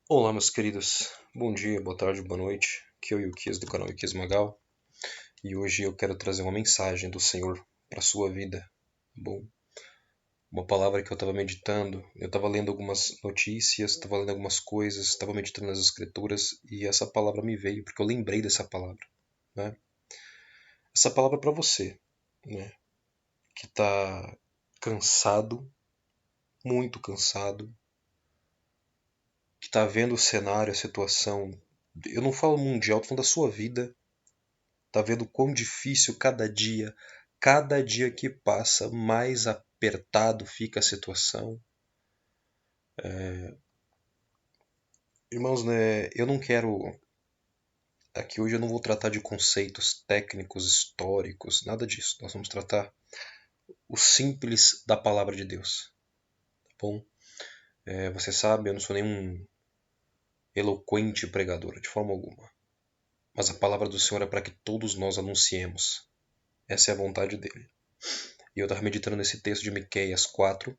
Olá, meus queridos. Bom dia, boa tarde, boa noite. Aqui é o Yukias do canal Yukias Magal e hoje eu quero trazer uma mensagem do Senhor para a sua vida. Bom, uma palavra que eu estava meditando, eu estava lendo algumas notícias, estava lendo algumas coisas, estava meditando nas escrituras e essa palavra me veio porque eu lembrei dessa palavra, né? Essa palavra é para você, né? Que está cansado, muito cansado, que está vendo o cenário, a situação. Eu não falo mundial, estou falando da sua vida. Tá vendo quão difícil cada dia que passa, mais apertado fica a situação. Irmãos, né, eu não quero. Aqui hoje eu não vou tratar de conceitos técnicos, históricos, nada disso. Nós vamos tratar o simples da palavra de Deus. Tá bom? Você sabe, eu não sou nenhum eloquente pregador, de forma alguma. Mas a palavra do Senhor é para que todos nós anunciemos. Essa é a vontade dele. E eu estava meditando nesse texto de Miqueias 4.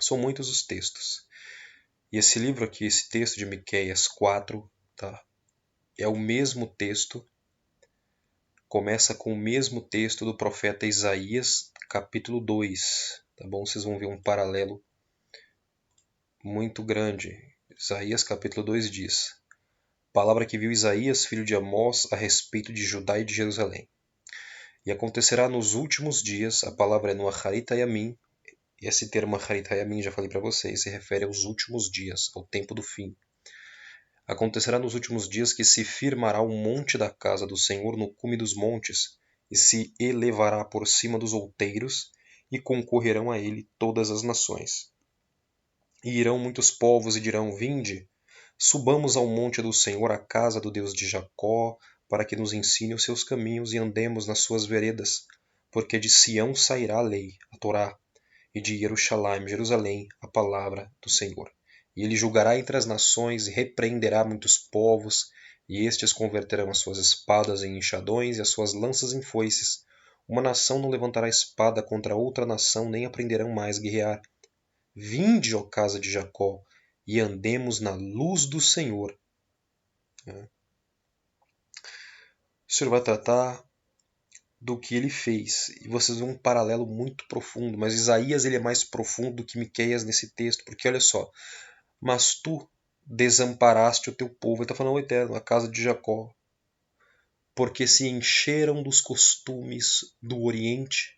São muitos os textos. E esse livro aqui, esse texto de Miqueias 4, tá? É o mesmo texto, começa com o mesmo texto do profeta Isaías, capítulo 2, tá bom? Vocês vão ver um paralelo muito grande. Isaías capítulo 2 diz: Palavra que viu Isaías, filho de Amós, a respeito de Judá e de Jerusalém. E acontecerá nos últimos dias, a palavra é no Aharit Hayamim, e esse termo Aharit Hayamim, já falei para vocês, se refere aos últimos dias, ao tempo do fim. Acontecerá nos últimos dias que se firmará o monte da casa do Senhor no cume dos montes, e se elevará por cima dos outeiros, e concorrerão a ele todas as nações. E irão muitos povos e dirão: Vinde, subamos ao monte do Senhor, à casa do Deus de Jacó, para que nos ensine os seus caminhos e andemos nas suas veredas. Porque de Sião sairá a lei, a Torá, e de Jerusalém, a palavra do Senhor. E ele julgará entre as nações e repreenderá muitos povos, e estes converterão as suas espadas em enxadões e as suas lanças em foices. Uma nação não levantará espada contra outra nação, nem aprenderão mais guerrear. Vinde, ó casa de Jacó, e andemos na luz do Senhor. O Senhor vai tratar do que ele fez. E vocês vêem um paralelo muito profundo, mas Isaías ele é mais profundo do que Miqueias nesse texto, porque olha só, mas tu desamparaste o teu povo, ele está falando ao Eterno, a casa de Jacó, porque se encheram dos costumes do Oriente,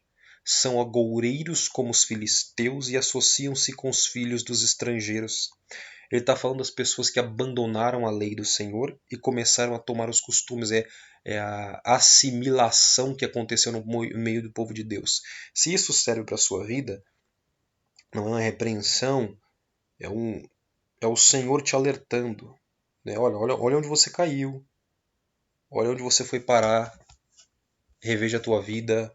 são agoureiros como os filisteus e associam-se com os filhos dos estrangeiros. Ele está falando das pessoas que abandonaram a lei do Senhor e começaram a tomar os costumes. É a assimilação que aconteceu no meio do povo de Deus. Se isso serve para a sua vida, não é uma repreensão, é, é o Senhor te alertando. Né? Olha onde você caiu. Olha onde você foi parar. Reveja a tua vida.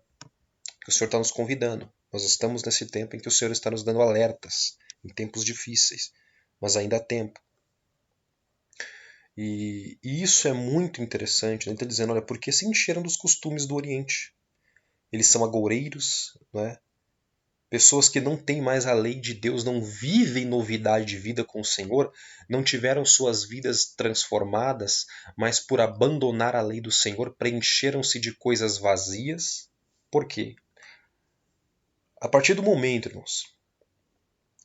Que o Senhor está nos convidando. Nós estamos nesse tempo em que o Senhor está nos dando alertas. Em tempos difíceis. Mas ainda há tempo. E isso é muito interessante. Né? Ele está dizendo, olha, porque se encheram dos costumes do Oriente. Eles são agoureiros, né? Pessoas que não têm mais a lei de Deus, não vivem novidade de vida com o Senhor, não tiveram suas vidas transformadas, mas por abandonar a lei do Senhor, preencheram-se de coisas vazias. Por quê? A partir do momento, irmãos,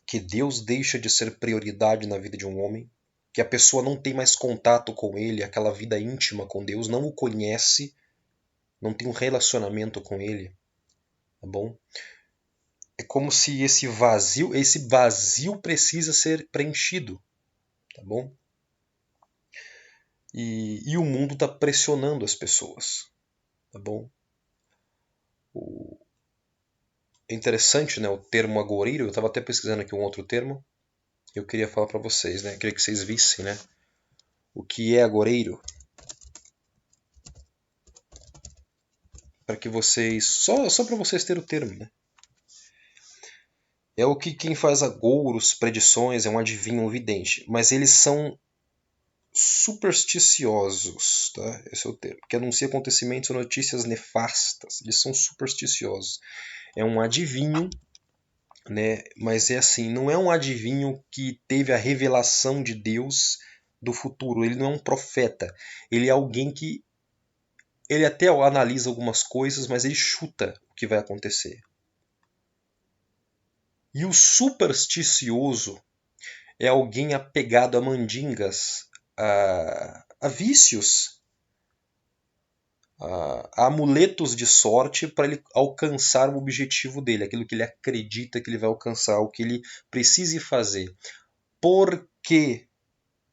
que Deus deixa de ser prioridade na vida de um homem, que a pessoa não tem mais contato com ele, aquela vida íntima com Deus, não o conhece, não tem um relacionamento com ele, tá bom? É como se esse vazio precisa ser preenchido, tá bom? E o mundo está pressionando as pessoas, tá bom? É interessante, né, o termo agoureiro, eu estava até pesquisando aqui um outro termo, eu queria falar para vocês, né, eu queria que vocês vissem, né, o que é agoureiro, para que vocês, só para vocês terem o termo, né? É o que quem faz agouros, predições, é um adivinho, um vidente, mas eles são supersticiosos, tá? Esse é o termo, que anuncia acontecimentos ou notícias nefastas. Eles são supersticiosos. É um adivinho né? Mas é assim, não é um adivinho que teve a revelação de Deus do futuro. Ele não é um profeta. Ele é alguém que ele até analisa algumas coisas, mas ele chuta o que vai acontecer. E o supersticioso é alguém apegado a mandingas, a vícios, a amuletos de sorte para ele alcançar o objetivo dele, aquilo que ele acredita que ele vai alcançar, o que ele precise fazer. Por que,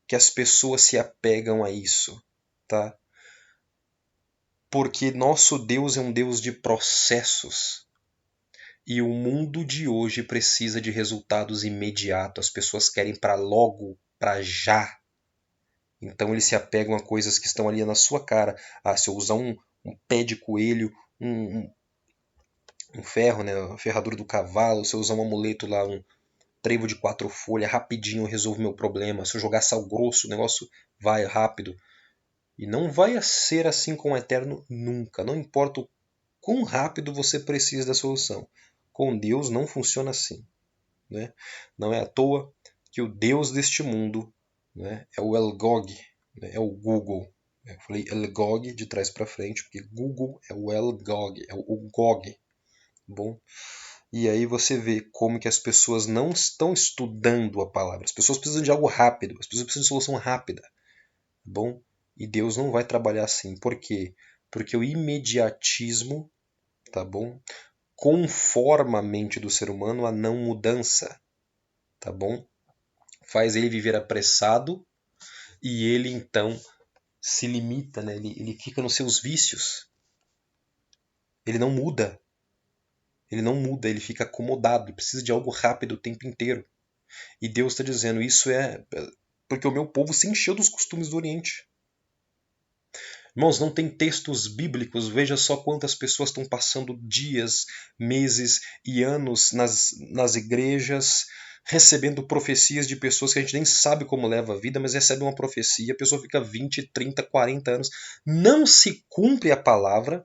que as pessoas se apegam a isso? Tá? Porque nosso Deus é um Deus de processos. E o mundo de hoje precisa de resultados imediatos. As pessoas querem para logo, para já. Então eles se apegam a coisas que estão ali na sua cara. Ah, se eu usar um pé de coelho, um, um ferro, né, a ferradura do cavalo, se eu usar um amuleto lá, um trevo de 4 folhas, rapidinho eu resolvo meu problema. Se eu jogar sal grosso, o negócio vai rápido. E não vai ser assim com o Eterno nunca. Não importa o quão rápido você precisa da solução. Com Deus não funciona assim. Né? Não é à toa que o Deus deste mundo, né, é o El Gog, né, é o Google. Eu falei El Gog de trás para frente, porque Google é o El Gog, é o Gog. Bom, e aí você vê como que as pessoas não estão estudando a palavra. As pessoas precisam de algo rápido, as pessoas precisam de solução rápida. Bom, e Deus não vai trabalhar assim. Por quê? Porque o imediatismo, tá bom, conforma a mente do ser humano a não mudança, tá bom? Faz ele viver apressado e ele então se limita, né? Ele fica nos seus vícios. Ele não muda. Ele não muda, ele fica acomodado, ele precisa de algo rápido o tempo inteiro. E Deus está dizendo, isso é porque o meu povo se encheu dos costumes do Oriente. Irmãos, não tem textos bíblicos, veja só quantas pessoas estão passando dias, meses e anos nas igrejas, recebendo profecias de pessoas que a gente nem sabe como leva a vida, mas recebe uma profecia, a pessoa fica 20, 30, 40 anos, não se cumpre a palavra,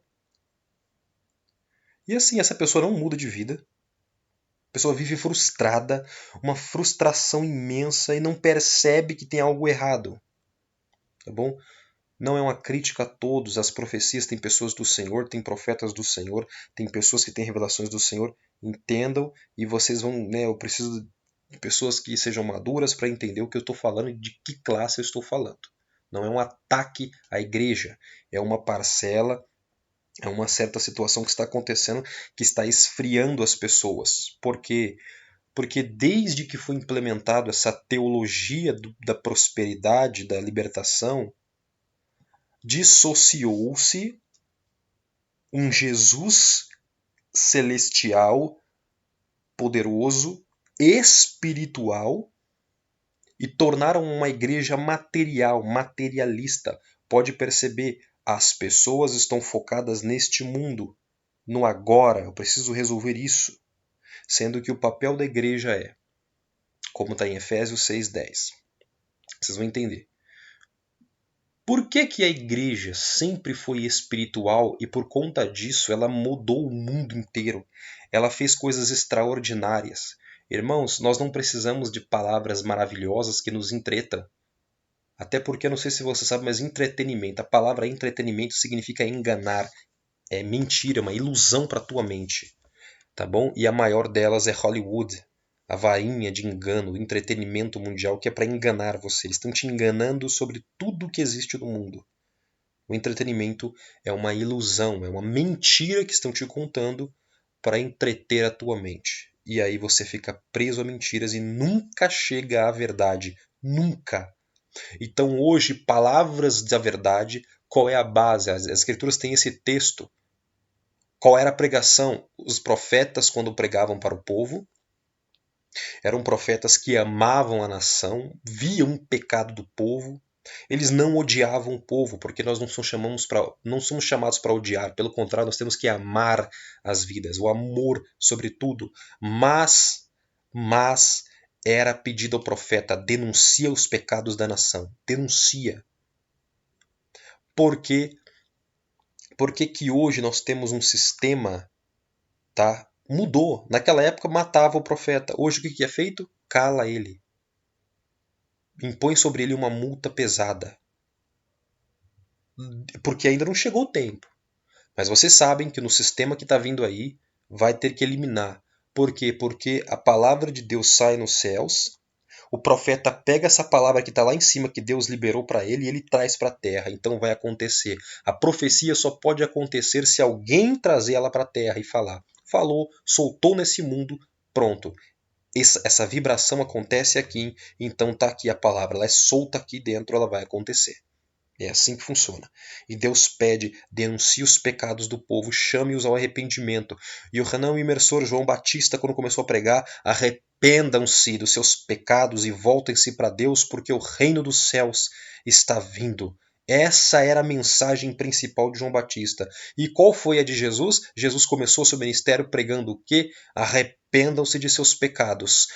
e assim, essa pessoa não muda de vida. A pessoa vive frustrada, uma frustração imensa e não percebe que tem algo errado. Tá bom? Não é uma crítica a todos, as profecias têm pessoas do Senhor, tem profetas do Senhor, tem pessoas que têm revelações do Senhor, entendam e vocês vão, né, eu preciso de pessoas que sejam maduras para entender o que eu estou falando e de que classe eu estou falando. Não é um ataque à igreja, é uma parcela, é uma certa situação que está acontecendo que está esfriando as pessoas. Por quê? Porque desde que foi implementado essa teologia da prosperidade, da libertação, dissociou-se um Jesus celestial, poderoso, espiritual e tornaram uma igreja material, materialista. Pode perceber, as pessoas estão focadas neste mundo, no agora, eu preciso resolver isso. Sendo que o papel da igreja é, como está em Efésios 6,10. Vocês vão entender. Por que, que a igreja sempre foi espiritual e por conta disso ela mudou o mundo inteiro? Ela fez coisas extraordinárias. Irmãos, nós não precisamos de palavras maravilhosas que nos entretam. Até porque, eu não sei se você sabe, mas entretenimento, a palavra entretenimento significa enganar. É mentira, é uma ilusão para a tua mente. Tá bom? E a maior delas é Hollywood. A varinha de engano, o entretenimento mundial que é para enganar você. Eles estão te enganando sobre tudo que existe no mundo. O entretenimento é uma ilusão, é uma mentira que estão te contando para entreter a tua mente. E aí você fica preso a mentiras e nunca chega à verdade. Nunca. Então hoje, palavras da verdade, qual é a base? As escrituras têm esse texto. Qual era a pregação? Os profetas, quando pregavam para o povo, eram profetas que amavam a nação, viam o pecado do povo. Eles não odiavam o povo, porque nós não somos chamados para odiar. Pelo contrário, nós temos que amar as vidas, o amor sobre tudo. Mas era pedido ao profeta, denuncia os pecados da nação. Denuncia. Por quê? Porque que hoje nós temos um sistema, tá, Mudou. Naquela época matava o profeta. Hoje o que é feito? Cala ele. Impõe sobre ele uma multa pesada. Porque ainda não chegou o tempo. Mas vocês sabem que no sistema que está vindo aí, vai ter que eliminar. Por quê? Porque a palavra de Deus sai nos céus, o profeta pega essa palavra que está lá em cima, que Deus liberou para ele, e ele traz para a terra. Então vai acontecer. A profecia só pode acontecer se alguém trazer ela para a terra e falar. Falou, soltou nesse mundo, pronto. Essa vibração acontece aqui, então está aqui a palavra. Ela é solta aqui dentro, ela vai acontecer. É assim que funciona. E Deus pede, denuncie os pecados do povo, chame-os ao arrependimento. E o Hanan, o imersor João Batista, quando começou a pregar, arrependam-se dos seus pecados e voltem-se para Deus, porque o reino dos céus está vindo. Essa era a mensagem principal de João Batista. E qual foi a de Jesus? Jesus começou seu ministério pregando o quê? Arrependam-se de seus pecados.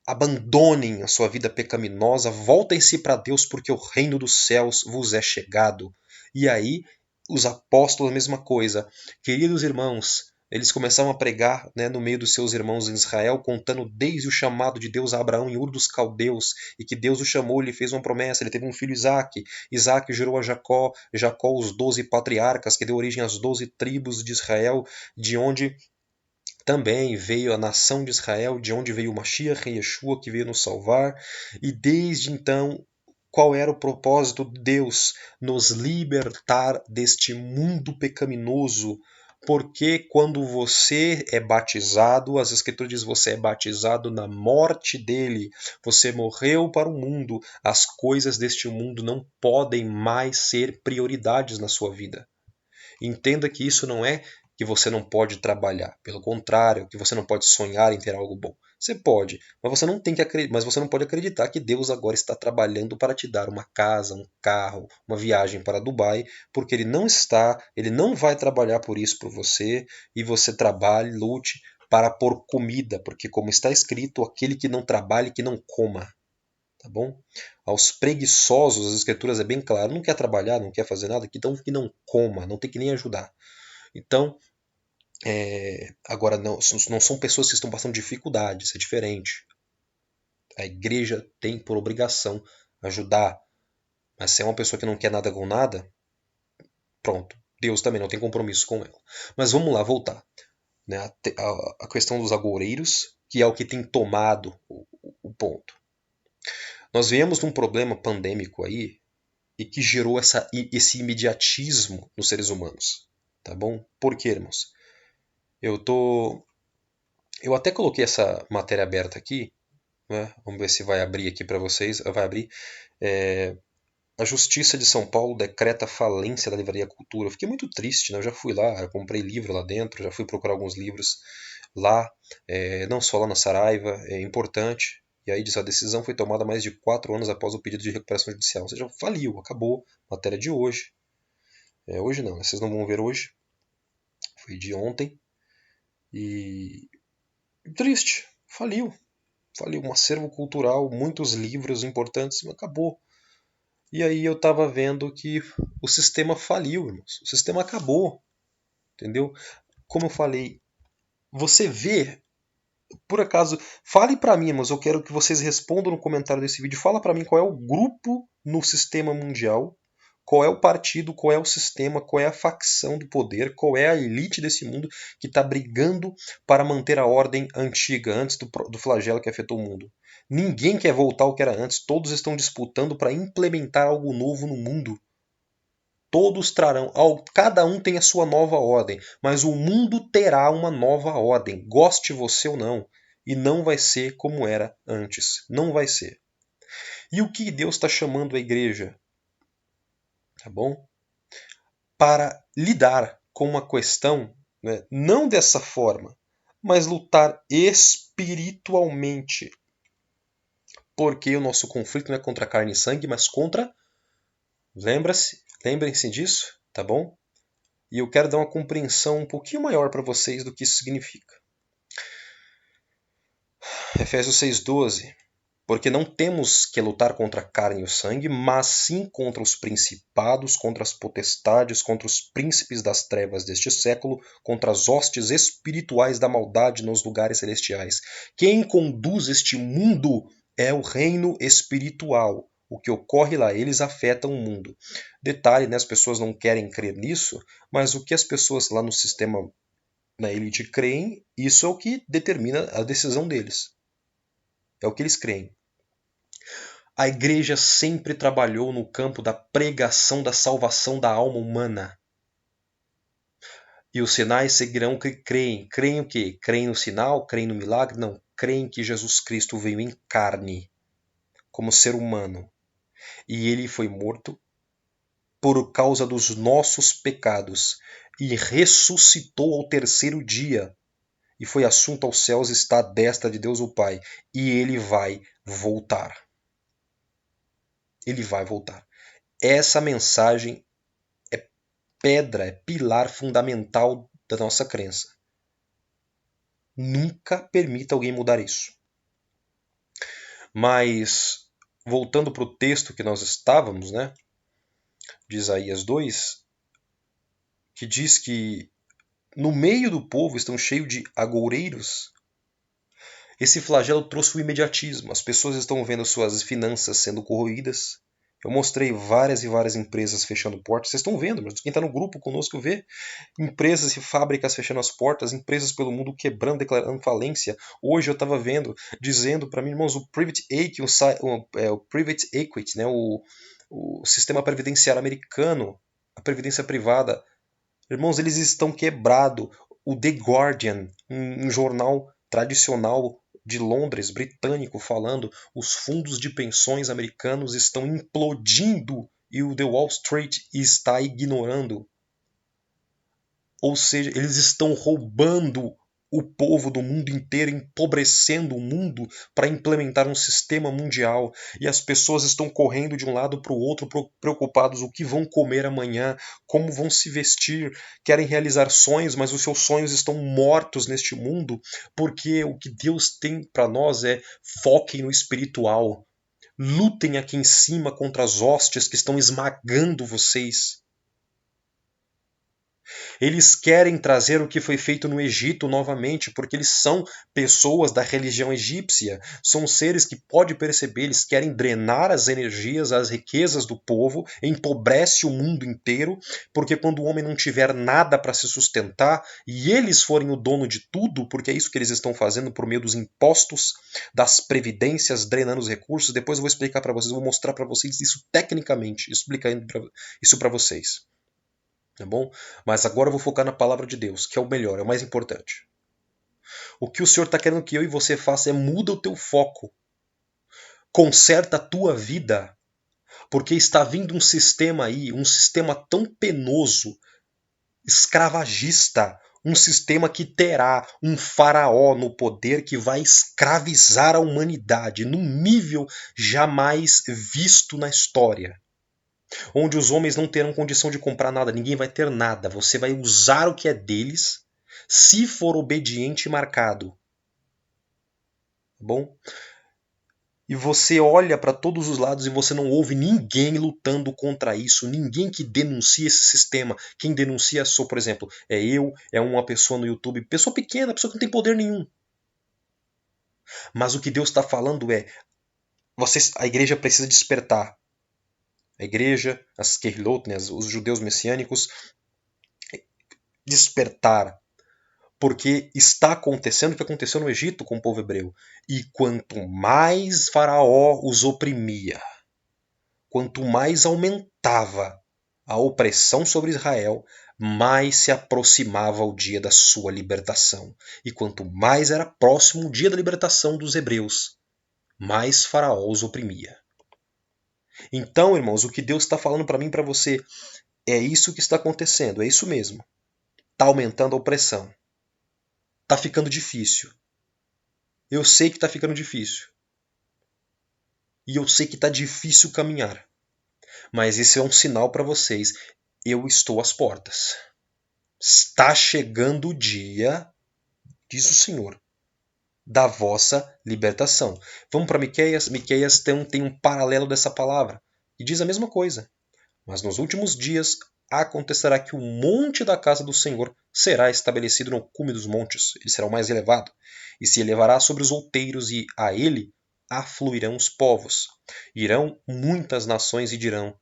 Abandonem a sua vida pecaminosa, voltem-se para Deus, porque o reino dos céus vos é chegado. E aí, os apóstolos, a mesma coisa. Queridos irmãos, eles começaram a pregar, né, no meio dos seus irmãos em Israel, contando desde o chamado de Deus a Abraão em Ur dos Caldeus, e que Deus o chamou, lhe fez uma promessa, ele teve um filho Isaque, Isaque gerou a Jacó, Jacó os 12 patriarcas, que deu origem às 12 tribos de Israel, de onde também veio a nação de Israel, de onde veio o Mashiach, Yeshua, que veio nos salvar. E desde então, qual era o propósito de Deus? Nos libertar deste mundo pecaminoso. Porque quando você é batizado, as Escrituras dizem que você é batizado na morte dele. Você morreu para o mundo. As coisas deste mundo não podem mais ser prioridades na sua vida. Entenda que isso não é que você não pode trabalhar, pelo contrário, que você não pode sonhar em ter algo bom. Você pode, mas você não pode acreditar que Deus agora está trabalhando para te dar uma casa, um carro, uma viagem para Dubai, porque ele não vai trabalhar por isso por você, e você trabalhe, lute para pôr comida, porque como está escrito, aquele que não trabalhe, que não coma. Tá bom? Aos preguiçosos, as escrituras é bem claro, não quer trabalhar, não quer fazer nada, então que não coma, não tem que nem ajudar. Então, agora não são pessoas que estão passando dificuldades, é diferente. A igreja tem por obrigação ajudar, mas se é uma pessoa que não quer nada com nada, pronto, Deus também não tem compromisso com ela. Mas vamos lá, voltar. Né, a questão dos agoureiros, que é o que tem tomado o ponto. Nós viemos de um problema pandêmico aí, e que gerou esse imediatismo nos seres humanos. Tá bom? Por quê, irmãos? Eu até coloquei essa matéria aberta aqui, né? Vamos ver se vai abrir aqui para vocês. Vai abrir. A Justiça de São Paulo decreta falência da Livraria Cultura. Eu fiquei muito triste, né? Eu já fui lá, eu comprei livro lá dentro, já fui procurar alguns livros lá, não só lá na Saraiva, é importante. E aí diz, a decisão foi tomada mais de 4 anos após o pedido de recuperação judicial. Ou seja, faliu, acabou. Matéria de hoje. Hoje não, vocês não vão ver hoje. Foi de ontem. E triste, faliu. Faliu um acervo cultural, muitos livros importantes, acabou. E aí eu estava vendo que o sistema faliu, irmãos. O sistema acabou. Entendeu? Como eu falei, você vê, por acaso, fale para mim, mas eu quero que vocês respondam no comentário desse vídeo. Fala para mim qual é o grupo no sistema mundial, qual é o partido, qual é o sistema, qual é a facção do poder, qual é a elite desse mundo que está brigando para manter a ordem antiga, antes do flagelo que afetou o mundo. Ninguém quer voltar ao que era antes, todos estão disputando para implementar algo novo no mundo. Todos trarão, cada um tem a sua nova ordem, mas o mundo terá uma nova ordem, goste você ou não, e não vai ser como era antes. Não vai ser. E o que Deus está chamando a igreja? Tá bom? Para lidar com uma questão, né, não dessa forma, mas lutar espiritualmente. Porque o nosso conflito não é contra carne e sangue, mas contra. Lembrem-se disso, tá bom? E eu quero dar uma compreensão um pouquinho maior para vocês do que isso significa. Efésios 6,12. Porque não temos que lutar contra a carne e o sangue, mas sim contra os principados, contra as potestades, contra os príncipes das trevas deste século, contra as hostes espirituais da maldade nos lugares celestiais. Quem conduz este mundo é o reino espiritual. O que ocorre lá, eles afetam o mundo. Detalhe, né, as pessoas não querem crer nisso, mas o que as pessoas lá no sistema, na elite, creem, isso é o que determina a decisão deles. É o que eles creem. A igreja sempre trabalhou no campo da pregação da salvação da alma humana. E os sinais seguirão que creem. Creem o quê? Creem no sinal? Creem no milagre? Não. Creem que Jesus Cristo veio em carne, como ser humano. E ele foi morto por causa dos nossos pecados. E ressuscitou ao terceiro dia. E foi assunto aos céus, está à destra de Deus o Pai. E ele vai voltar. Ele vai voltar. Essa mensagem é pedra, é pilar fundamental da nossa crença. Nunca permita alguém mudar isso. Mas, voltando para o texto que nós estávamos, né, de Isaías 2, que diz que no meio do povo estão cheios de agoureiros. Esse flagelo trouxe o imediatismo. As pessoas estão vendo suas finanças sendo corroídas. Eu mostrei várias e várias empresas fechando portas. Vocês estão vendo, mas quem está no grupo conosco vê. Empresas e fábricas fechando as portas, empresas pelo mundo quebrando, declarando falência. Hoje eu estava vendo, dizendo para mim, irmãos, o Private Equity, o Private Equity, né, o sistema previdenciário americano, a previdência privada, irmãos, eles estão quebrados. O The Guardian, um jornal tradicional de Londres, britânico, falando os fundos de pensões americanos estão implodindo e o The Wall Street está ignorando. Ou seja, eles estão roubando o povo do mundo inteiro, empobrecendo o mundo para implementar um sistema mundial. E as pessoas estão correndo de um lado para o outro, preocupados o que vão comer amanhã, como vão se vestir, querem realizar sonhos, mas os seus sonhos estão mortos neste mundo, porque o que Deus tem para nós é foquem no espiritual. Lutem aqui em cima contra as hostes que estão esmagando vocês. Eles querem trazer o que foi feito no Egito novamente, porque eles são pessoas da religião egípcia, são seres que pode perceber, eles querem drenar as energias, as riquezas do povo, empobrece o mundo inteiro, porque quando o homem não tiver nada para se sustentar e eles forem o dono de tudo, porque é isso que eles estão fazendo por meio dos impostos, das previdências, drenando os recursos, depois eu vou explicar para vocês, vou mostrar para vocês isso tecnicamente, explicando isso para vocês. Tá bom? Mas agora eu vou focar na palavra de Deus, que é o melhor, é o mais importante. O que o Senhor está querendo que eu e você faça é muda o teu foco. Conserta a tua vida. Porque está vindo um sistema aí, um sistema tão penoso, escravagista, um sistema que terá um faraó no poder que vai escravizar a humanidade num nível jamais visto na história. Onde os homens não terão condição de comprar nada, ninguém vai ter nada. Você vai usar o que é deles, se for obediente e marcado. Tá bom? E você olha para todos os lados e você não ouve ninguém lutando contra isso, ninguém que denuncia esse sistema. Quem denuncia sou, por exemplo, é eu, é uma pessoa no YouTube, pessoa pequena, pessoa que não tem poder nenhum. Mas o que Deus está falando é, a igreja precisa despertar. A igreja, as Kehilot, né, os judeus messiânicos, despertar. Porque está acontecendo o que aconteceu no Egito com o povo hebreu. E quanto mais Faraó os oprimia, quanto mais aumentava a opressão sobre Israel, mais se aproximava o dia da sua libertação. E quanto mais era próximo o dia da libertação dos hebreus, mais Faraó os oprimia. Então, irmãos, o que Deus está falando para mim e para você é isso que está acontecendo, é isso mesmo. Está aumentando a opressão. Está ficando difícil. Eu sei que está ficando difícil. E eu sei que está difícil caminhar. Mas esse é um sinal para vocês. Eu estou às portas. Está chegando o dia, diz o Senhor, da vossa libertação. Vamos para Miqueias. Miqueias tem um paralelo dessa palavra e diz a mesma coisa. Mas nos últimos dias acontecerá que o monte da casa do Senhor será estabelecido no cume dos montes, ele será o mais elevado, e se elevará sobre os outeiros, e a ele afluirão os povos. Irão muitas nações e dirão: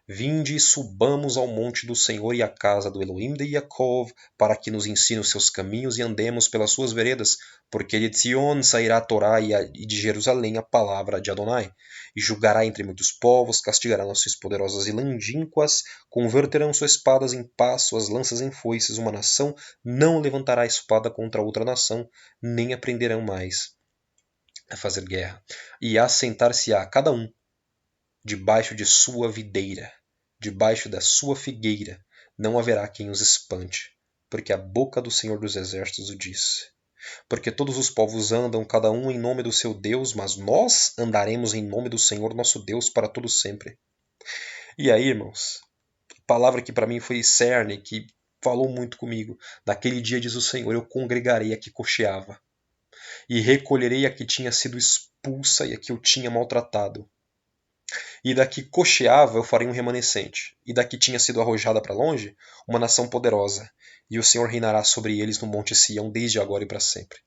Vinde e subamos ao monte do Senhor e à casa do Elohim de Yaakov, para que nos ensine os seus caminhos e andemos pelas suas veredas, porque de Sion sairá a Torá e de Jerusalém a palavra de Adonai. E julgará entre muitos povos, castigará nações poderosas e longínquas, converterão suas espadas em paz, suas lanças em foices. Uma nação não levantará a espada contra outra nação, nem aprenderão mais a fazer guerra. E assentar-se-á cada um debaixo de sua videira, debaixo da sua figueira, não haverá quem os espante, porque a boca do Senhor dos Exércitos o diz. Porque todos os povos andam, cada um em nome do seu Deus, mas nós andaremos em nome do Senhor nosso Deus para todo sempre. E aí, irmãos, a palavra que para mim foi cerne, que falou muito comigo. Naquele dia, diz o Senhor, eu congregarei a que cocheava, e recolherei a que tinha sido expulsa e a que eu tinha maltratado. E da que cocheava eu farei um remanescente, e da que tinha sido arrojada para longe, uma nação poderosa. E o Senhor reinará sobre eles no monte Sião, desde agora e para sempre.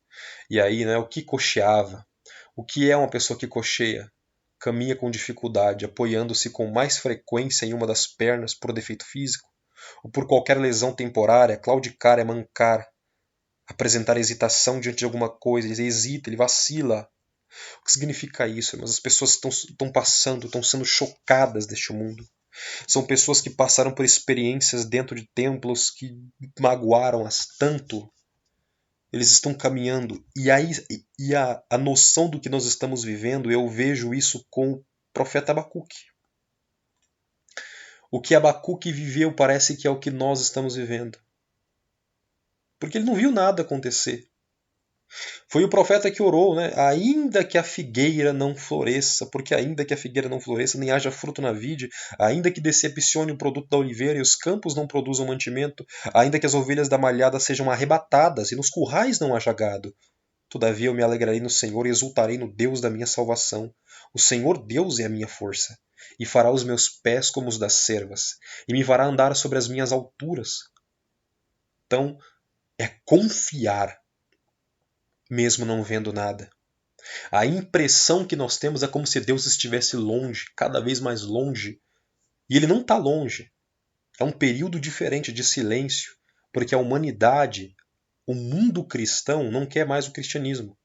E aí, né, o que cocheava? O que é uma pessoa que cocheia? Caminha com dificuldade, apoiando-se com mais frequência em uma das pernas por defeito físico, ou por qualquer lesão temporária, claudicar é mancar, apresentar hesitação diante de alguma coisa, ele hesita, ele vacila. O que significa isso? Mas as pessoas estão passando, estão sendo chocadas deste mundo. São pessoas que passaram por experiências dentro de templos que magoaram-as tanto. Eles estão caminhando. E a noção do que nós estamos vivendo, eu vejo isso com o profeta Abacuque. O que Abacuque viveu parece que é o que nós estamos vivendo. Porque ele não viu nada acontecer. Foi o profeta que orou, né? Ainda que a figueira não floresça, porque ainda que a figueira não floresça, nem haja fruto na vide, ainda que decepcione o produto da oliveira e os campos não produzam mantimento, ainda que as ovelhas da malhada sejam arrebatadas e nos currais não haja gado. Todavia eu me alegrarei no Senhor e exultarei no Deus da minha salvação. O Senhor Deus é a minha força, e fará os meus pés como os das cervas, e me fará andar sobre as minhas alturas. Então, é confiar mesmo não vendo nada. A impressão que nós temos é como se Deus estivesse longe, cada vez mais longe. E ele não está longe. É um período diferente de silêncio, porque a humanidade, o mundo cristão, não quer mais o cristianismo.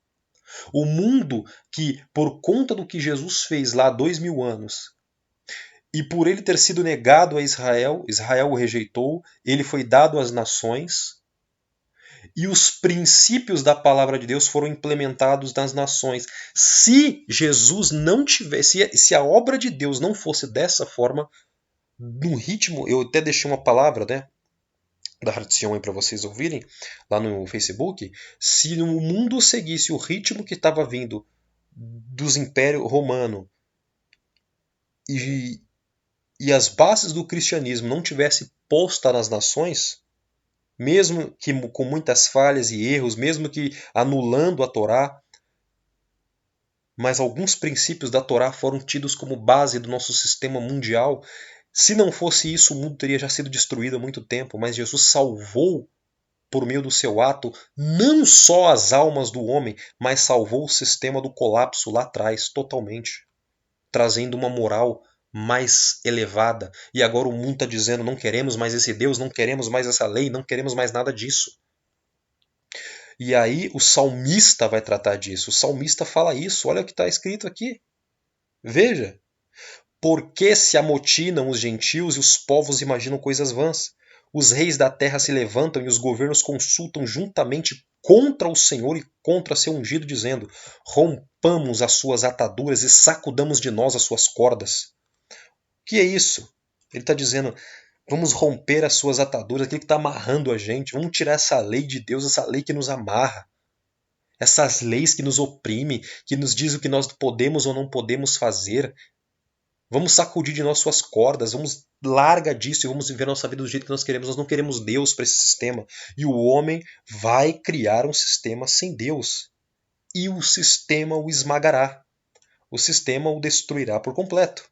O mundo que, por conta do que Jesus fez lá há 2000 anos, e por ele ter sido negado a Israel, Israel o rejeitou, ele foi dado às nações, e os princípios da palavra de Deus foram implementados nas nações. Se Jesus não tivesse, se a obra de Deus não fosse dessa forma, no ritmo, eu até deixei uma palavra, né, da Hartzion aí para vocês ouvirem, lá no Facebook, se o mundo seguisse o ritmo que estava vindo dos impérios romano e, e as bases do cristianismo não tivesse posta nas nações, mesmo que com muitas falhas e erros, mesmo que anulando a Torá, mas alguns princípios da Torá foram tidos como base do nosso sistema mundial. Se não fosse isso, o mundo teria já sido destruído há muito tempo, mas Jesus salvou, por meio do seu ato, não só as almas do homem, mas salvou o sistema do colapso lá atrás, totalmente, trazendo uma moral mais elevada. E agora o mundo está dizendo: não queremos mais esse Deus, não queremos mais essa lei, não queremos mais nada disso. E aí o salmista vai tratar disso. O salmista fala isso. Olha o que está escrito aqui. Veja. Por que se amotinam os gentios e os povos imaginam coisas vãs? Os reis da terra se levantam e os governos consultam juntamente contra o Senhor e contra seu ungido, dizendo: rompamos as suas ataduras e sacudamos de nós as suas cordas. O que é isso? Ele está dizendo: vamos romper as suas ataduras, aquilo que está amarrando a gente. Vamos tirar essa lei de Deus, essa lei que nos amarra. Essas leis que nos oprimem, que nos dizem o que nós podemos ou não podemos fazer. Vamos sacudir de nós suas cordas, vamos larga disso e vamos viver nossa vida do jeito que nós queremos. Nós não queremos Deus para esse sistema. E o homem vai criar um sistema sem Deus. e o sistema o esmagará. O sistema o destruirá por completo.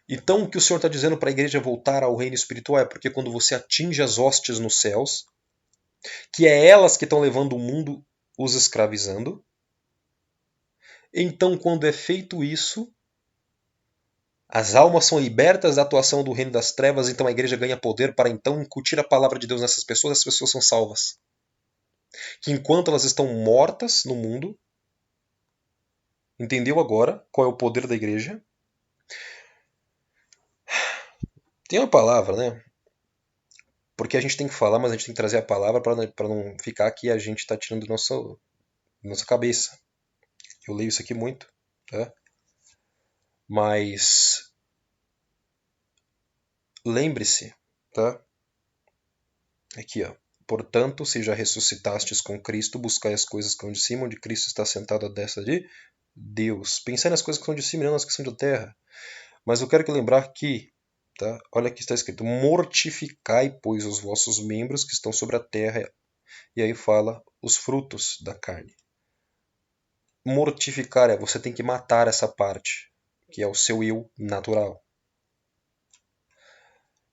Então, o que o Senhor está dizendo para a igreja voltar ao reino espiritual é porque quando você atinge as hostes nos céus, que é elas que estão levando o mundo os escravizando, então, quando é feito isso, as almas são libertas da atuação do reino das trevas, então a igreja ganha poder para então incutir a palavra de Deus nessas pessoas, as pessoas são salvas. Que enquanto elas estão mortas no mundo, entendeu agora qual é o poder da igreja? Tem uma palavra, né? Porque a gente tem que falar, mas a gente tem que trazer a palavra para não ficar que a gente está tirando nossa cabeça. Eu leio isso aqui muito, tá? Mas lembre-se, tá? Aqui, ó. Portanto, se já ressuscitastes com Cristo, buscai as coisas que estão de cima, onde Cristo está sentado à destra de Deus. Pensai nas coisas que são de cima, não nas que são da terra. Mas eu quero que lembrar que, tá? Olha aqui está escrito: mortificai, pois, os vossos membros que estão sobre a terra. E aí fala os frutos da carne. Mortificar é você tem que matar essa parte, que é o seu eu natural.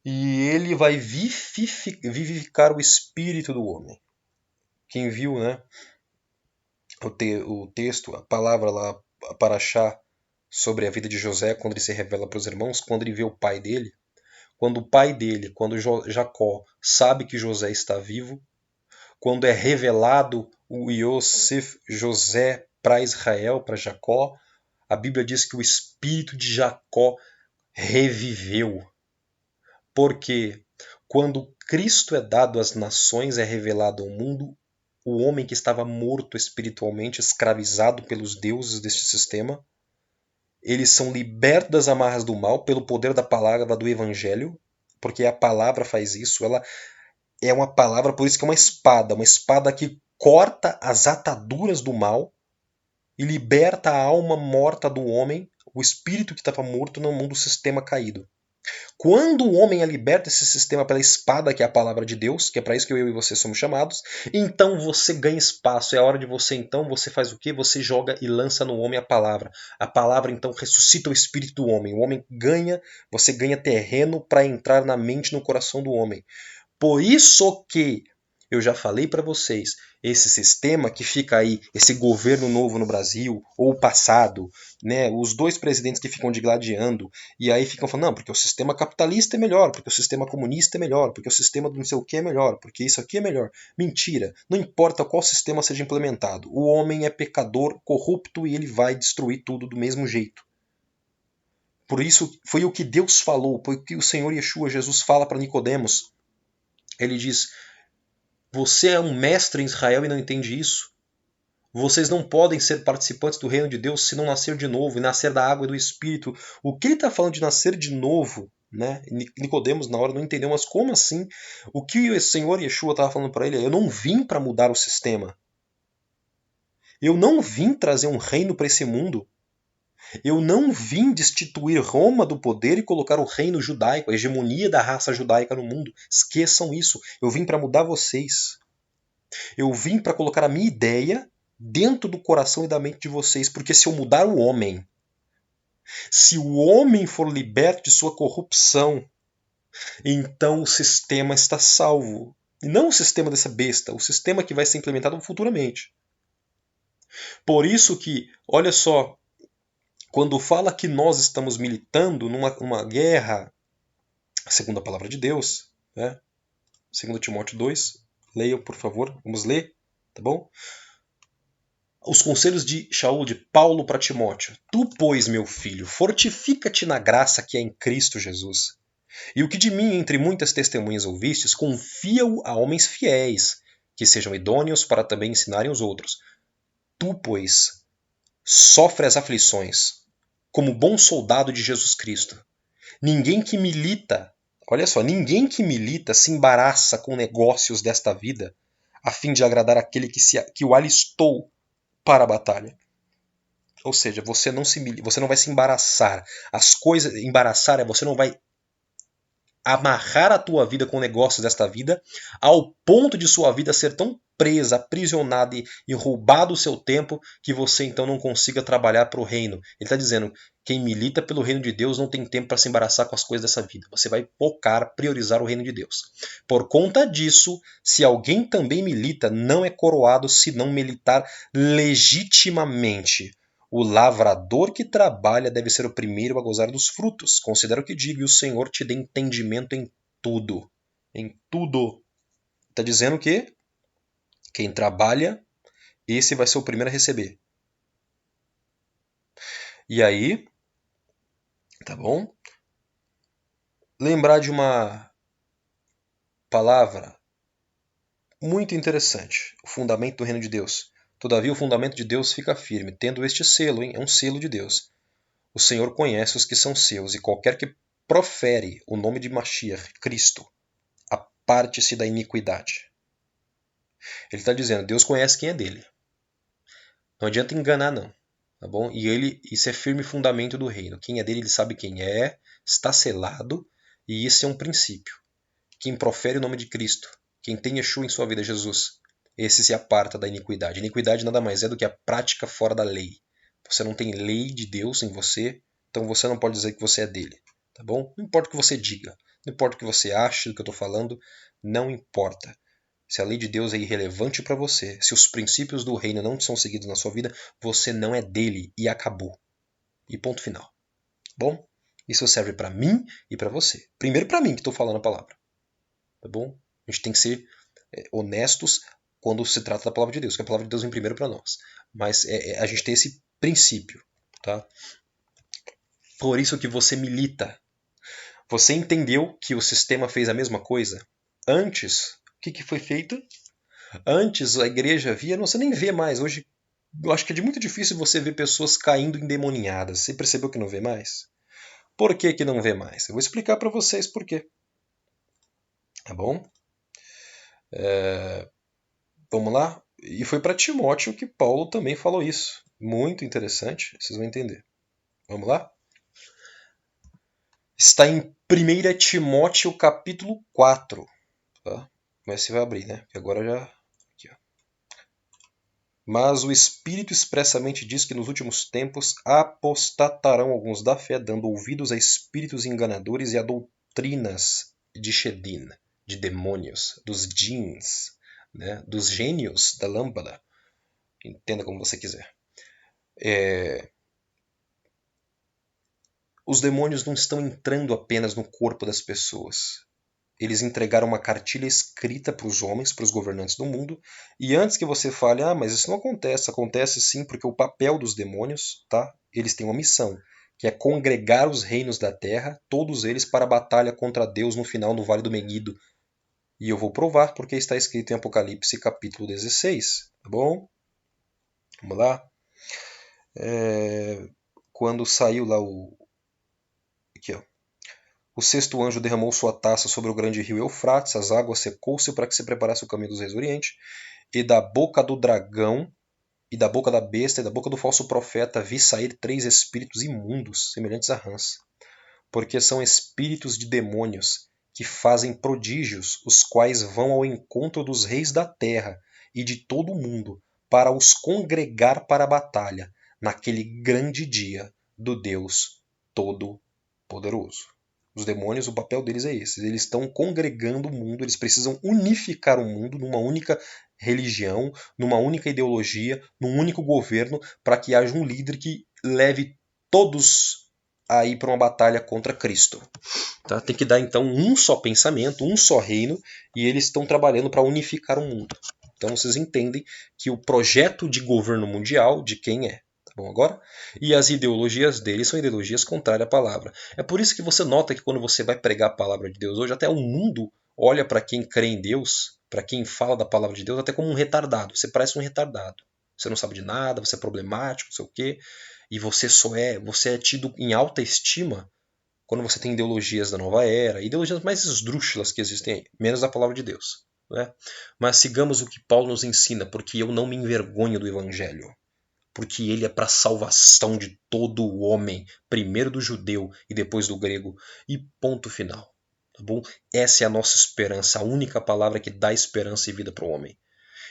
E ele vai vivificar o espírito do homem. Quem viu, né, o texto, a palavra lá, para achar sobre a vida de José, quando ele se revela para os irmãos, quando ele vê o pai dele, quando o pai dele, quando Jacó sabe que José está vivo, quando é revelado o Yosef, José, para Israel, para Jacó, a Bíblia diz que o espírito de Jacó reviveu. Porque quando Cristo é dado às nações, é revelado ao mundo, o homem que estava morto espiritualmente, escravizado pelos deuses deste sistema, eles são libertos das amarras do mal pelo poder da palavra do Evangelho, porque a palavra faz isso, ela é uma palavra, por isso que é uma espada que corta as ataduras do mal e liberta a alma morta do homem, o espírito que estava morto no mundo do sistema caído. Quando o homem é liberto desse sistema pela espada, que é a palavra de Deus, que é para isso que eu e você somos chamados, então você ganha espaço. É a hora de você, então, você faz o quê? Você joga e lança no homem a palavra. A palavra, então, ressuscita o espírito do homem. O homem ganha, você ganha terreno para entrar na mente e no coração do homem. Por isso que eu já falei para vocês, esse sistema que fica aí, esse governo novo no Brasil, ou o passado, né, os dois presidentes que ficam digladiando, e aí ficam falando, não, porque o sistema capitalista é melhor, porque o sistema comunista é melhor, porque o sistema do não sei o que é melhor, porque isso aqui é melhor. Mentira, não importa qual sistema seja implementado, o homem é pecador, corrupto, e ele vai destruir tudo do mesmo jeito. Por isso, foi o que Deus falou, foi o que o Senhor Yeshua, Jesus, fala para Nicodemos. Ele diz: você é um mestre em Israel e não entende isso? Vocês não podem ser participantes do reino de Deus se não nascer de novo e nascer da água e do Espírito. O que ele está falando de nascer de novo, né? Nicodemos na hora não entendeu, mas como assim? O que o Senhor Yeshua estava falando para ele é: eu não vim para mudar o sistema. Eu não vim trazer um reino para esse mundo. Eu não vim destituir Roma do poder e colocar o reino judaico, a hegemonia da raça judaica no mundo. Esqueçam isso. Eu vim para mudar vocês. Eu vim para colocar a minha ideia dentro do coração e da mente de vocês, porque se eu mudar o homem, se o homem for liberto de sua corrupção, então o sistema está salvo. E não o sistema dessa besta, o sistema que vai ser implementado futuramente. Por isso que, olha só, quando fala que nós estamos militando numa guerra, segundo a palavra de Deus, né? 2 Timóteo 2, leiam por favor, vamos ler, tá bom? Os conselhos de Shaul, de Paulo para Timóteo. Tu, pois, meu filho, fortifica-te na graça que é em Cristo Jesus. E o que de mim, entre muitas testemunhas ouvistes, confia-o a homens fiéis, que sejam idôneos para também ensinarem os outros. Tu, pois, sofre as aflições, como bom soldado de Jesus Cristo. Ninguém que milita, olha só, ninguém que milita se embaraça com negócios desta vida, a fim de agradar aquele que o alistou para a batalha. Ou seja, você não vai se embaraçar. As coisas, embaraçar é você não vai amarrar a tua vida com negócios desta vida ao ponto de sua vida ser tão presa, aprisionada e roubado o seu tempo, que você então não consiga trabalhar para o reino. Ele está dizendo, quem milita pelo reino de Deus não tem tempo para se embaraçar com as coisas dessa vida. Você vai focar, priorizar o reino de Deus. Por conta disso, se alguém também milita, não é coroado se não militar legitimamente. O lavrador que trabalha deve ser o primeiro a gozar dos frutos. Considera o que digo e o Senhor te dê entendimento em tudo. Em tudo. Está dizendo que quem trabalha, esse vai ser o primeiro a receber. E aí, tá bom? Lembrar de uma palavra muito interessante. O fundamento do reino de Deus. Todavia o fundamento de Deus fica firme, tendo este selo, hein? É um selo de Deus. O Senhor conhece os que são seus, e qualquer que profere o nome de Mashiach, Cristo, aparte-se da iniquidade. Ele está dizendo, Deus conhece quem é dele. Não adianta enganar, não. Tá bom? E isso é firme fundamento do reino. Quem é dele, ele sabe quem é, está selado, e isso é um princípio. Quem profere o nome de Cristo, quem tem Yeshua em sua vida, Jesus, esse se aparta da iniquidade. Iniquidade nada mais é do que a prática fora da lei. Você não tem lei de Deus em você, então você não pode dizer que você é dele. Tá bom? Não importa o que você diga, não importa o que você ache do que eu estou falando, não importa. Se a lei de Deus é irrelevante para você, se os princípios do reino não são seguidos na sua vida, você não é dele e acabou. E ponto final. Bom? Isso serve para mim e para você. Primeiro para mim que estou falando a palavra. Tá bom? A gente tem que ser honestos quando se trata da palavra de Deus, que a palavra de Deus vem primeiro para nós. Mas a gente tem esse princípio. Tá? Por isso que você milita. Você entendeu que o sistema fez a mesma coisa? Antes, o que foi feito? Antes a igreja via, você nem vê mais. Hoje eu acho que é muito difícil você ver pessoas caindo endemoniadas. Você percebeu que não vê mais? Por que que não vê mais? Eu vou explicar para vocês por quê. Tá bom? Vamos lá? E foi para Timóteo que Paulo também falou isso. Muito interessante, vocês vão entender. Vamos lá? Está em 1 Timóteo capítulo 4. Tá? Mas você vai abrir, né? Porque agora já... Aqui, ó. Mas o Espírito expressamente diz que nos últimos tempos apostatarão alguns da fé, dando ouvidos a espíritos enganadores e a doutrinas de Shedim, de demônios, dos djinns, né? Dos gênios da lâmpada. Entenda como você quiser. Os demônios não estão entrando apenas no corpo das pessoas. Eles entregaram uma cartilha escrita para os homens, para os governantes do mundo. E antes que você fale, mas isso não acontece. Acontece sim, porque o papel dos demônios, tá? Eles têm uma missão, que é congregar os reinos da terra, todos eles para a batalha contra Deus no final, no Vale do Meguido. E eu vou provar, porque está escrito em Apocalipse capítulo 16. Tá bom? Vamos lá? Quando saiu lá Aqui, ó. O sexto anjo derramou sua taça sobre o grande rio Eufrates, as águas secou-se para que se preparasse o caminho dos reis do Oriente, e da boca do dragão, e da boca da besta, e da boca do falso profeta vi sair 3 espíritos imundos, semelhantes a rãs, porque são espíritos de demônios, que fazem prodígios, os quais vão ao encontro dos reis da terra e de todo o mundo, para os congregar para a batalha, naquele grande dia do Deus Todo-Poderoso. Os demônios, o papel deles é esse. Eles estão congregando o mundo, eles precisam unificar o mundo numa única religião, numa única ideologia, num único governo, para que haja um líder que leve todos a ir para uma batalha contra Cristo. Tá? Tem que dar então um só pensamento, um só reino, e eles estão trabalhando para unificar o mundo. Então vocês entendem que o projeto de governo mundial, de quem é? Bom, agora? E as ideologias deles são ideologias contrárias à palavra. É por isso que você nota que quando você vai pregar a palavra de Deus hoje, até o mundo olha para quem crê em Deus, para quem fala da palavra de Deus, até como um retardado. Você parece um retardado. Você não sabe de nada, você é problemático, não sei o quê. E você é tido em alta estima quando você tem ideologias da nova era, ideologias mais esdrúxulas que existem aí, menos a palavra de Deus. Né? Mas sigamos o que Paulo nos ensina, porque eu não me envergonho do Evangelho. Porque ele é para a salvação de todo o homem, primeiro do judeu e depois do grego, e ponto final. Tá bom? Essa é a nossa esperança, a única palavra que dá esperança e vida para o homem.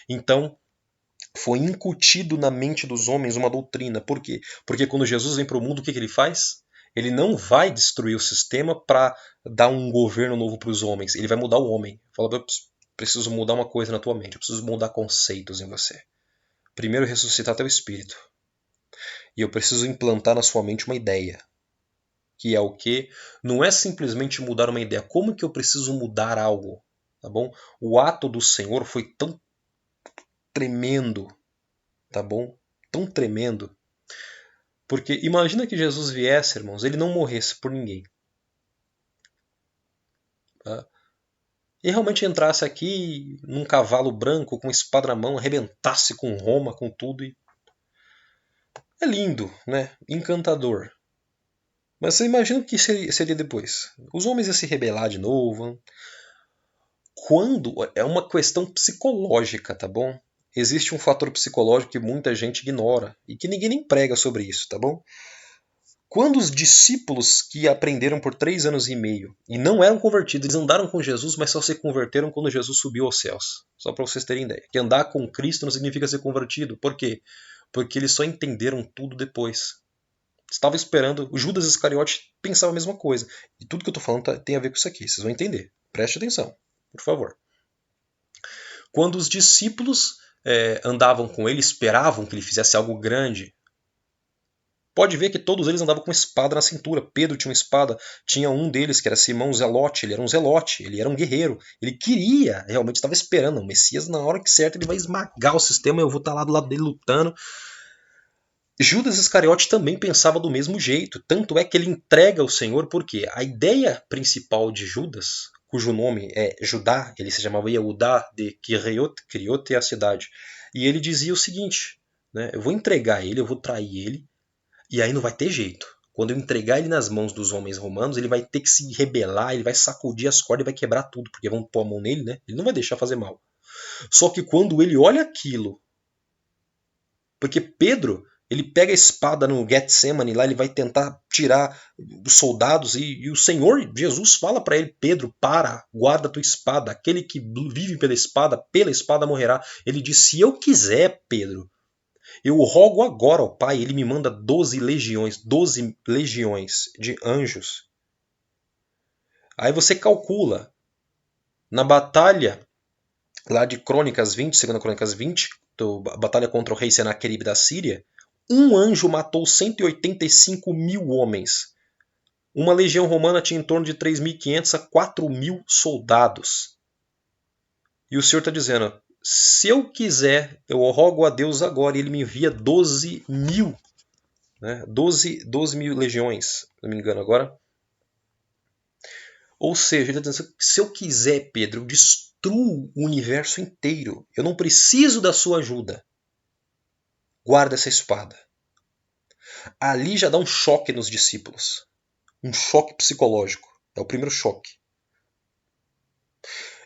Então, foi incutido na mente dos homens uma doutrina. Por quê? Porque quando Jesus vem para o mundo, o que ele faz? Ele não vai destruir o sistema para dar um governo novo para os homens. Ele vai mudar o homem. Fala, eu preciso mudar uma coisa na tua mente. Eu preciso mudar conceitos em você. Primeiro ressuscitar teu espírito. E eu preciso implantar na sua mente uma ideia. Que é o quê? Não é simplesmente mudar uma ideia. Como que eu preciso mudar algo? Tá bom? O ato do Senhor foi tão tremendo, tá bom? Tão tremendo. Porque imagina que Jesus viesse, irmãos, ele não morresse por ninguém. Tá? E realmente entrasse aqui num cavalo branco, com espada na mão, arrebentasse com Roma, com tudo. E... é lindo, né? Encantador. Mas você imagina o que seria depois? Os homens iam se rebelar de novo. Quando é uma questão psicológica, tá bom? Existe um fator psicológico que muita gente ignora e que ninguém nem prega sobre isso, tá bom? Quando os discípulos que aprenderam por 3 anos e meio e não eram convertidos, eles andaram com Jesus, mas só se converteram quando Jesus subiu aos céus. Só para vocês terem ideia. Que andar com Cristo não significa ser convertido. Por quê? Porque eles só entenderam tudo depois. Estava esperando. O Judas Iscariote pensava a mesma coisa. E tudo que eu estou falando tem a ver com isso aqui. Vocês vão entender. Preste atenção, por favor. Quando os discípulos andavam com ele, esperavam que ele fizesse algo grande. Pode ver que todos eles andavam com espada na cintura. Pedro tinha uma espada. Tinha um deles que era Simão Zelote. Ele era um zelote. Ele era um guerreiro. Ele queria, realmente estava esperando. O Messias, na hora que certa, ele vai esmagar o sistema. Eu vou estar lá do lado dele lutando. Judas Iscariote também pensava do mesmo jeito. Tanto é que ele entrega o Senhor porque a ideia principal de Judas, cujo nome é Judá, ele se chamava Yehudá de Criot é a cidade. E ele dizia o seguinte, né, eu vou entregar ele, eu vou trair ele, e aí não vai ter jeito. Quando eu entregar ele nas mãos dos homens romanos, ele vai ter que se rebelar, ele vai sacudir as cordas e vai quebrar tudo, porque vão pôr a mão nele, né? Ele não vai deixar fazer mal. Só que quando ele olha aquilo, porque Pedro, ele pega a espada no Getsemane, lá ele vai tentar tirar os soldados, e o Senhor Jesus fala para ele, Pedro, para, guarda a tua espada, aquele que vive pela espada morrerá. Ele diz, se eu quiser, Pedro, eu rogo agora ao Pai, ele me manda 12 legiões de anjos. Aí você calcula, na batalha lá de Crônicas 20, segunda Crônicas 20, a batalha contra o rei Senaqueribe da Síria, um anjo matou 185 mil homens. Uma legião romana tinha em torno de 3.500 a 4.000 soldados. E o Senhor está dizendo, se eu quiser, eu rogo a Deus agora, e ele me envia 12 mil. Né? 12 mil legiões, se não me engano agora. Ou seja, ele está dizendo, se eu quiser, Pedro, eu destruo o universo inteiro. Eu não preciso da sua ajuda. Guarda essa espada. Ali já dá um choque nos discípulos. Um choque psicológico. É o primeiro choque.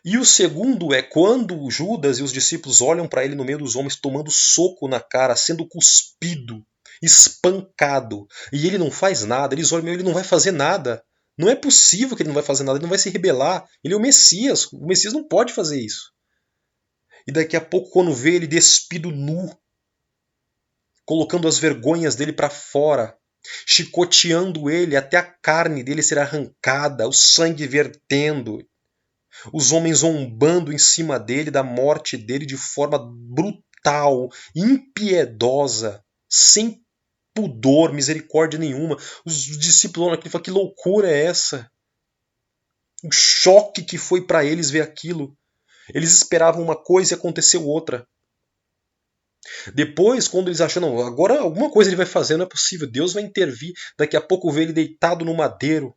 E o segundo é quando Judas e os discípulos olham para ele no meio dos homens, tomando soco na cara, sendo cuspido, espancado, e ele não faz nada. Eles olham, ele não vai fazer nada. Não é possível que ele não vai fazer nada, ele não vai se rebelar. Ele é o Messias não pode fazer isso. E daqui a pouco, quando vê ele despido nu, colocando as vergonhas dele para fora, chicoteando ele até a carne dele ser arrancada, o sangue vertendo, os homens zombando em cima dele, da morte dele de forma brutal, impiedosa, sem pudor, misericórdia nenhuma. Os discípulos olham aquilo e falam, que loucura é essa? O choque que foi para eles ver aquilo. Eles esperavam uma coisa e aconteceu outra. Depois, quando eles acham, não, agora alguma coisa ele vai fazer, não é possível, Deus vai intervir, daqui a pouco vê ele deitado no madeiro,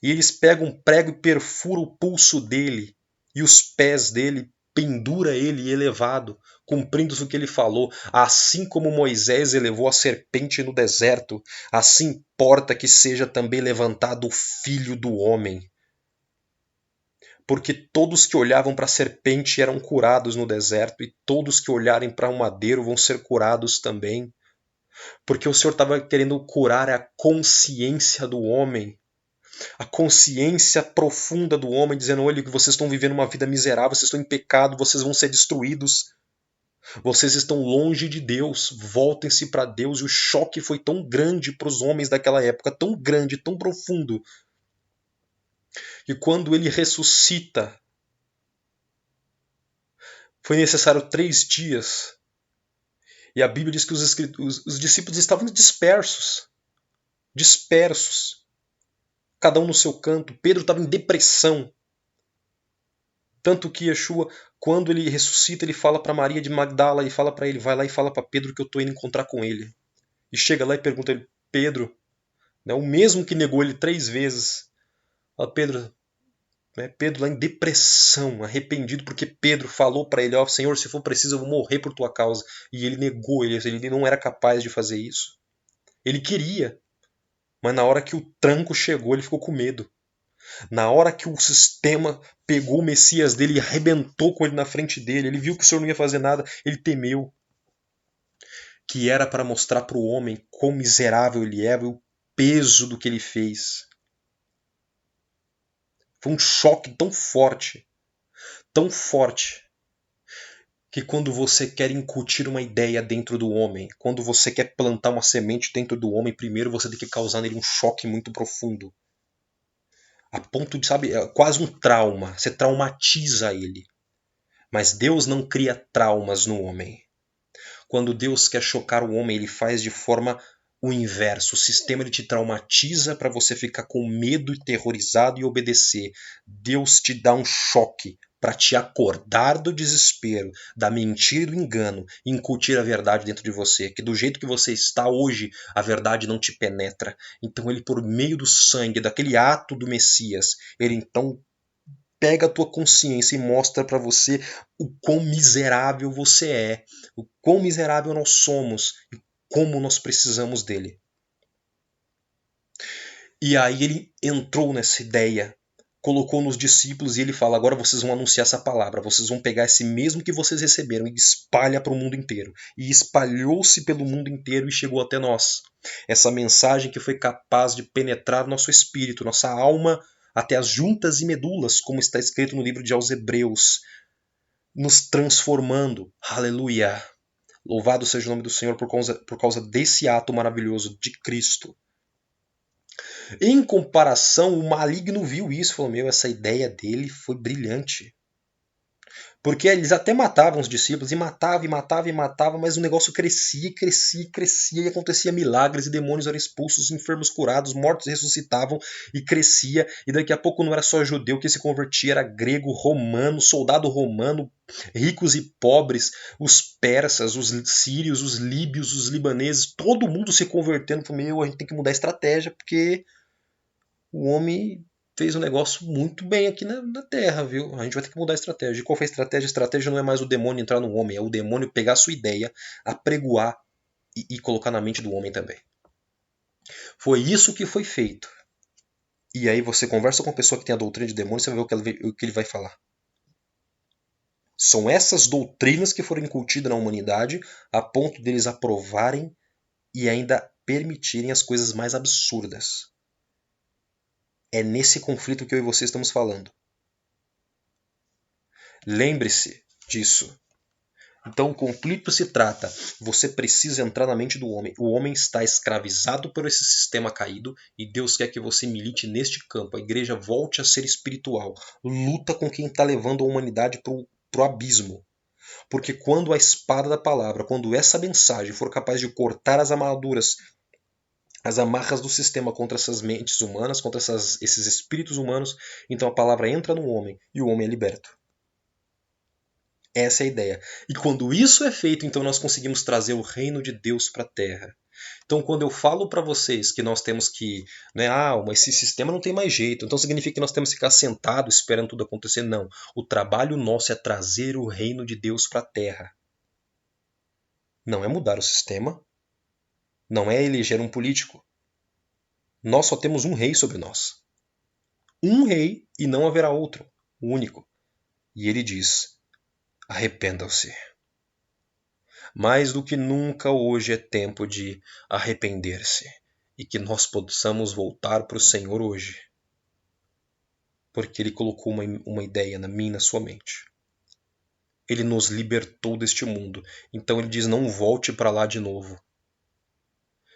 e eles pegam um prego e perfuram o pulso dele, e os pés dele, pendura ele elevado, cumprindo-se o que ele falou, assim como Moisés elevou a serpente no deserto, assim importa que seja também levantado o Filho do Homem. Porque todos que olhavam para a serpente eram curados no deserto, e todos que olharem para o madeiro vão ser curados também. Porque o Senhor estava querendo curar a consciência do homem, a consciência profunda do homem, dizendo, olha, que vocês estão vivendo uma vida miserável, vocês estão em pecado, vocês vão ser destruídos. Vocês estão longe de Deus, voltem-se para Deus. E o choque foi tão grande para os homens daquela época, tão grande, tão profundo, que quando ele ressuscita, foi necessário 3 dias. E a Bíblia diz que os discípulos estavam dispersos. Dispersos. Cada um no seu canto. Pedro estava em depressão. Tanto que Yeshua, quando ele ressuscita, ele fala para Maria de Magdala e fala para ele, vai lá e fala para Pedro que eu estou indo encontrar com ele. E chega lá e pergunta a ele, Pedro, né, o mesmo que negou ele 3 vezes, fala, Pedro, né, Pedro lá em depressão, arrependido, porque Pedro falou para ele, ó, Senhor, se for preciso eu vou morrer por tua causa. E ele negou, ele não era capaz de fazer isso. Ele queria, mas na hora que o tranco chegou, ele ficou com medo. Na hora que o sistema pegou o Messias dele e arrebentou com ele na frente dele, ele viu que o Senhor não ia fazer nada, ele temeu. Que era para mostrar para o homem quão miserável ele é e o peso do que ele fez. Foi um choque tão forte, que quando você quer incutir uma ideia dentro do homem, quando você quer plantar uma semente dentro do homem, primeiro você tem que causar nele um choque muito profundo. A ponto de, sabe, é quase um trauma. Você traumatiza ele. Mas Deus não cria traumas no homem. Quando Deus quer chocar o homem, ele faz de forma o inverso. O sistema ele te traumatiza para você ficar com medo e terrorizado e obedecer. Deus te dá um choque para te acordar do desespero, da mentira e do engano e incutir a verdade dentro de você. Que do jeito que você está hoje, a verdade não te penetra. Então ele, por meio do sangue, daquele ato do Messias, ele então pega a tua consciência e mostra para você o quão miserável você é, o quão miserável nós somos e como nós precisamos dele. E aí ele entrou nessa ideia, colocou nos discípulos e ele fala, agora vocês vão anunciar essa palavra, vocês vão pegar esse mesmo que vocês receberam e espalha para o mundo inteiro. E espalhou-se pelo mundo inteiro e chegou até nós. Essa mensagem que foi capaz de penetrar nosso espírito, nossa alma, até as juntas e medulas, como está escrito no livro de aos Hebreus, nos transformando. Aleluia! Louvado seja o nome do Senhor por causa desse ato maravilhoso de Cristo. Em comparação, o maligno viu isso e falou, meu, essa ideia dele foi brilhante. Porque eles até matavam os discípulos, e matavam, mas o negócio crescia, e acontecia milagres, e demônios eram expulsos, enfermos curados, mortos ressuscitavam, e crescia, e daqui a pouco não era só judeu que se convertia, era grego, romano, soldado romano, ricos e pobres, os persas, os sírios, os líbios, os libaneses, todo mundo se convertendo. Falei, meu, a gente tem que mudar a estratégia, porque o homem fez um negócio muito bem aqui na Terra, viu? A gente vai ter que mudar a estratégia. E qual foi a estratégia? A estratégia não é mais o demônio entrar no homem, é o demônio pegar a sua ideia, apregoar e colocar na mente do homem também. Foi isso que foi feito. E aí você conversa com uma pessoa que tem a doutrina de demônio, você vai ver o que ele vai falar. São essas doutrinas que foram incutidas na humanidade a ponto deles aprovarem e ainda permitirem as coisas mais absurdas. É nesse conflito que eu e você estamos falando. Lembre-se disso. Então o conflito se trata, você precisa entrar na mente do homem. O homem está escravizado por esse sistema caído e Deus quer que você milite neste campo. A igreja volte a ser espiritual. Luta com quem está levando a humanidade para o abismo. Porque quando a espada da palavra, quando essa mensagem for capaz de cortar as armaduras, as amarras do sistema contra essas mentes humanas, contra esses espíritos humanos, então a palavra entra no homem e o homem é liberto. Essa é a ideia. E quando isso é feito, então nós conseguimos trazer o reino de Deus para a Terra. Então quando eu falo para vocês que nós temos que, né, mas esse sistema não tem mais jeito, então significa que nós temos que ficar sentados esperando tudo acontecer? Não. O trabalho nosso é trazer o reino de Deus para a Terra. Não é mudar o sistema, não é eleger um político. Nós só temos um rei sobre nós. Um rei e não haverá outro, o único. E ele diz: arrependam-se. Mais do que nunca hoje é tempo de arrepender-se e que nós possamos voltar para o Senhor hoje, porque Ele colocou uma ideia na minha e na sua mente. Ele nos libertou deste mundo. Então ele diz, não volte para lá de novo.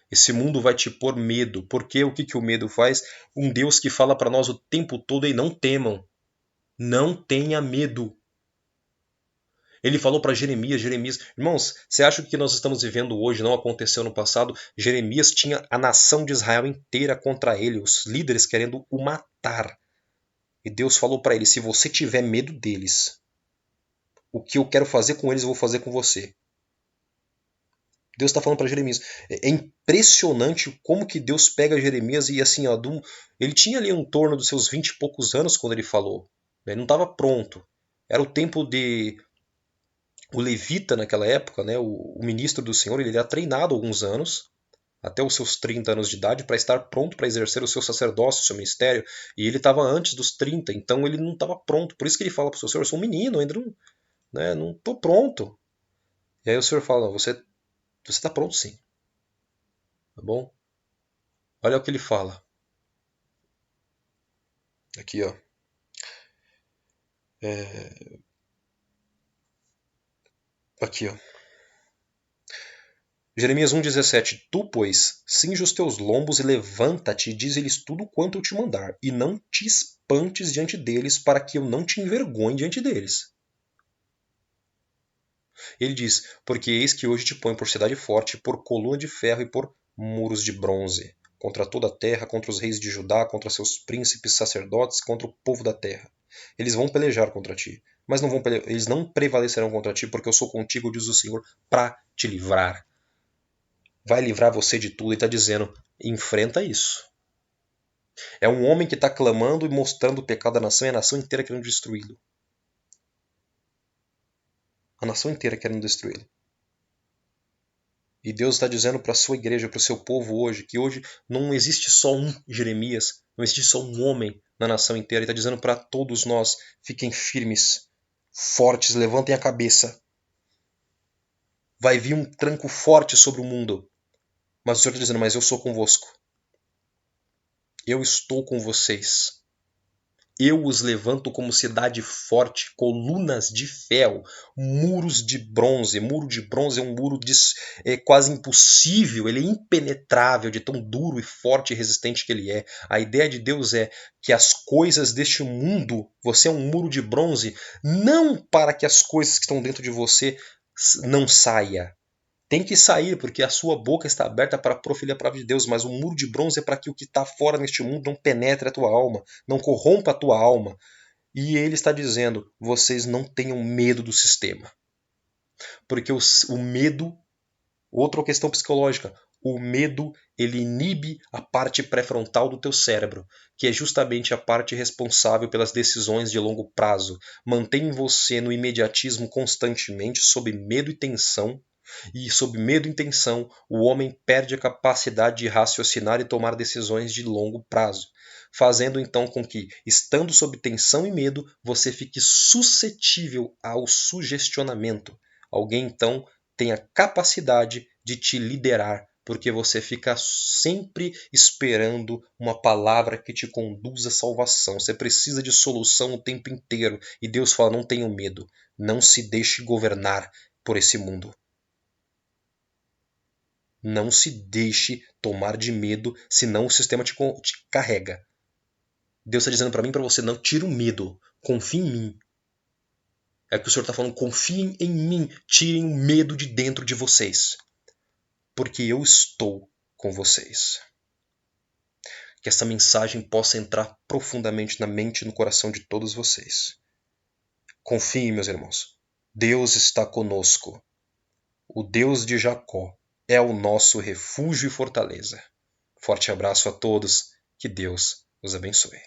Esse mundo vai te pôr medo. Porque o que o medo faz? Um Deus que fala para nós o tempo todo, e não temam. Não tenha medo. Ele falou para Jeremias, irmãos, você acha que o que nós estamos vivendo hoje não aconteceu no passado? Jeremias tinha a nação de Israel inteira contra ele, os líderes querendo o matar. E Deus falou para ele, se você tiver medo deles, o que eu quero fazer com eles eu vou fazer com você. Deus está falando para Jeremias. É impressionante como que Deus pega Jeremias e assim, ó, ele tinha ali em torno dos seus 20 e poucos anos quando ele falou. Ele não estava pronto. Era o tempo de... O levita naquela época, né, o ministro do Senhor, ele era treinado alguns anos, até os seus 30 anos de idade, para estar pronto para exercer o seu sacerdócio, o seu ministério. E ele estava antes dos 30, então ele não estava pronto. Por isso que ele fala para o seu Senhor, eu sou um menino, ainda não, né, não estou pronto. E aí o Senhor fala, não, você está pronto sim. Tá bom? Olha o que ele fala. Aqui, ó. Aqui, ó. Jeremias 1,17. Tu, pois, cinge os teus lombos e levanta-te e dize-lhes tudo quanto eu te mandar, e não te espantes diante deles, para que eu não te envergonhe diante deles. Ele diz, porque eis que hoje te ponho por cidade forte, por coluna de ferro e por muros de bronze, contra toda a terra, contra os reis de Judá, contra seus príncipes, sacerdotes, contra o povo da terra. Eles vão pelejar contra ti, mas eles não prevalecerão contra ti, porque eu sou contigo, diz o Senhor, para te livrar. Vai livrar você de tudo e está dizendo, enfrenta isso. É um homem que está clamando e mostrando o pecado da nação e a nação inteira querendo destruí-lo. A nação inteira querendo destruí-lo. E Deus está dizendo para a sua igreja, para o seu povo hoje, que hoje não existe só um Jeremias, não existe só um homem na nação inteira. Ele está dizendo para todos nós, fiquem firmes, fortes, levantem a cabeça. Vai vir um tranco forte sobre o mundo. Mas o Senhor está dizendo, mas eu sou convosco. Eu estou com vocês. Eu os levanto como cidade forte, colunas de ferro, muros de bronze. Muro de bronze é um muro quase impossível, ele é impenetrável de tão duro e forte e resistente que ele é. A ideia de Deus é que as coisas deste mundo, você é um muro de bronze, não para que as coisas que estão dentro de você não saiam. Tem que sair, porque a sua boca está aberta para proferir a palavra de Deus, mas o muro de bronze é para que o que está fora neste mundo não penetre a tua alma, não corrompa a tua alma. E ele está dizendo, vocês não tenham medo do sistema. Porque o medo, outra questão psicológica, o medo ele inibe a parte pré-frontal do teu cérebro, que é justamente a parte responsável pelas decisões de longo prazo. Mantém você no imediatismo constantemente, sob medo e tensão, e sob medo e tensão, o homem perde a capacidade de raciocinar e tomar decisões de longo prazo, fazendo então com que, estando sob tensão e medo, você fique suscetível ao sugestionamento. Alguém então tem a capacidade de te liderar, porque você fica sempre esperando uma palavra que te conduz à salvação. Você precisa de solução o tempo inteiro. E Deus fala, não tenha medo, não se deixe governar por esse mundo. Não se deixe tomar de medo, senão o sistema te carrega. Deus está dizendo para mim e para você, não tire o medo, confie em mim. É que o Senhor está falando, confiem em mim, tirem o medo de dentro de vocês. Porque eu estou com vocês. Que essa mensagem possa entrar profundamente na mente e no coração de todos vocês. Confiem, meus irmãos. Deus está conosco. O Deus de Jacó é o nosso refúgio e fortaleza. Forte abraço a todos. Que Deus os abençoe.